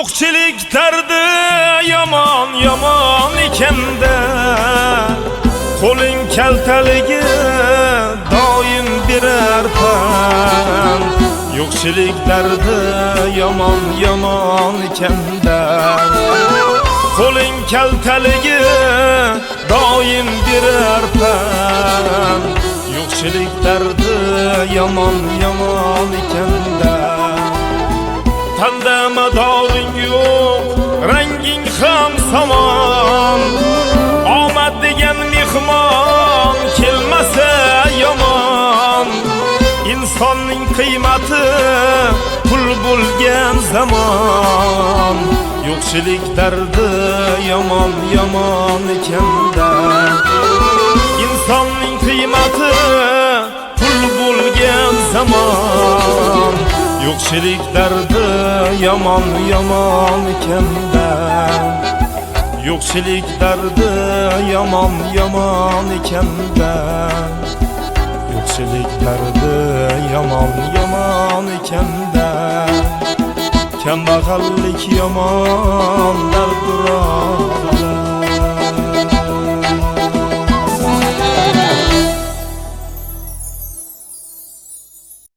Yo'qchilik dardi yomon yomon ekanda, qo'ling kaltaligi doim birar pan. Yo'qchilik dardi yomon yomon ekanda, qo'ling kaltaligi doim birar pan. Yo'qchilik dardi yomon yomon ekanda, tanda madoring yo'q, ranging ham samon. Omad degan mehmon kelmasa yomon. Insonning qiymati pul bo'lgan zamon. Yo'qchilik dardi yomon yomon ekanda, insonning qiymati pul bo'lgan zamon. Yo'qchilik dardi yomon yomon ekanda, yo'qchilik dardi yomon yomon ekanda, yo'qchilik dardi yomon yomon ekanda. Kambag'allik yomon dardiroq